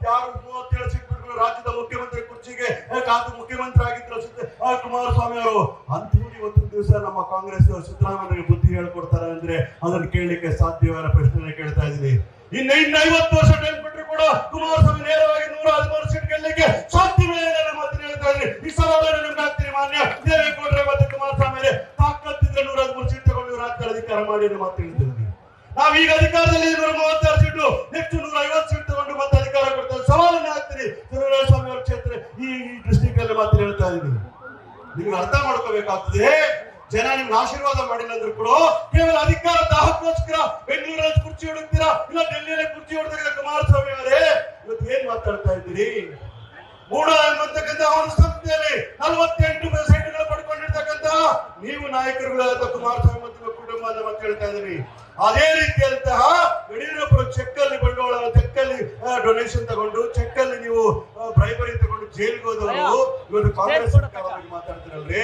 ಯಾರು 37 ಸೀಟ್ ಬಿಟ್ಕೊಂಡು ರಾಜ್ಯದ ಮುಖ್ಯಮಂತ್ರಿ ಕುರ್ಚಿಗೆ ಕಾದು ಮುಖ್ಯಮಂತ್ರಿ ಆಗಿದ್ರು ಕುಮಾರಸ್ವಾಮಿ ಅವರು. ಅಂತೂ ಇವತ್ತೊಂದು ದಿವಸ ನಮ್ಮ ಕಾಂಗ್ರೆಸ್ ಸಿದ್ದರಾಮಯ್ಯಗೆ ಬುದ್ಧಿ ಹೇಳ್ಕೊಡ್ತಾರೆ ಅಂದ್ರೆ ಅದನ್ನು ಕೇಳಲಿಕ್ಕೆ ಸಾಧ್ಯವಾದ ಪ್ರಶ್ನೆ ಕೇಳ್ತಾ ಇದ್ದೀನಿ. ಇನ್ನು 50 ವರ್ಷ ಟೈಮ್ ಕೊಟ್ಟರು ಕೂಡ ಕುಮಾರಸ್ವಾಮಿ ನೇರವಾಗಿ 113 ಸೀಟ್ ಗೆಲ್ಲಲಿಕ್ಕೆ ಸಾಧ್ಯವೇ ಇಲ್ಲ ಮಾತನ್ನು ಹೇಳ್ತಾ ಇದ್ದೀನಿ. ಈ ಸವಾಲನ್ನು ನಿಮ್ಗೆ ಹಾಕ್ತೀನಿ ಮಾನ್ಯ ದೇವೇಗೌಡರೆ ಮತ್ತೆ ಕುಮಾರಸ್ವಾಮಿ ತಾಕತ್ತಿದ್ರೆ 113 ಸೀಟ್ ತಗೊಂಡು ರಾಜ್ಯ ಅಧಿಕಾರ ಮಾಡಿ ಮಾತು ಹೇಳ್ತೀನಿ. ನಾವೀಗ ಅಧಿಕಾರದಲ್ಲಿ 136 ಸೀಟು ಹೆಚ್ಚು 150 ಸೀಟ್ ತಗೊಂಡು ಮತ್ತೆ ಅಧಿಕಾರ ಕೊಡ್ತಾರೆ. ಸವಾಲನ್ನು ಹಾಕ್ತೀನಿ ಚಂದ್ರಸ್ವಾಮಿ ಅವರ ಕ್ಷೇತ್ರ ಈ ಡಿಸ್ಟ್ರಿಕ್ಟ್ ಅಲ್ಲಿ ಮಾತು ಹೇಳ್ತಾ ಇದ್ದೀನಿ. ನಿಮ್ಗೆ ಅರ್ಥ ಮಾಡ್ಕೋಬೇಕಾಗ್ತದೆ, ಜನ ನಿಮ್ಗೆ ಆಶೀರ್ವಾದ ಮಾಡಿಲ್ಲ ಅಂದ್ರೂ ಕೂಡ ಕೇವಲ ಅಧಿಕಾರ ದಾಹಕ್ಕೋಸ್ಕರ ಬೆಂಗಳೂರಲ್ಲಿ ಕುರ್ಚಿ ಹೊಡುತ್ತೀರಾ, ಇಲ್ಲ ಡೆಲ್ಲಿಯಲ್ಲಿ ಕುರ್ಚಿ ಹೊಡೆದ ಕುಮಾರಸ್ವಾಮಿ ಅವರೇ ಇವತ್ತು ಏನ್ ಮಾತಾಡ್ತಾ ಇದ್ದೀರಿ? ಮೂಡ ಎಂಬತಕ್ಕಂಥ ಅವರ ಸಂಸ್ಥೆಯಲ್ಲಿ 48 ಸೀಟುಗಳು ಪಡ್ಕೊಂಡಿರ್ತಕ್ಕಂಥ ನೀವು ನಾಯಕರುಗಳಾದ ಕುಮಾರಸ್ವಾಮಿ ಮತ್ತು ಕುಟುಂಬ ಅಂತ ಹೇಳ್ತಾ ಇದ್ದೀರಿ. ಅದೇ ರೀತಿಯಾದಂತಹ ಯಡಿಯೂರಪ್ಪರು ಚೆಕ್ ಅಲ್ಲಿ ಬಂಡವಾಳ, ಚೆಕ್ ಅಲ್ಲಿ ಡೊನೇಷನ್ ತಗೊಂಡು, ಚೆಕ್ ಅಲ್ಲಿ ನೀವು ಬ್ರೈಬರಿ ತಗೊಂಡು ಜೈಲ್ಗೆ ಹೋದವರು ಇವತ್ತು ಕಾಂಗ್ರೆಸ್ ಸರ್ಕಾರ ಮಾತಾಡ್ತಿರಲ್ರಿ.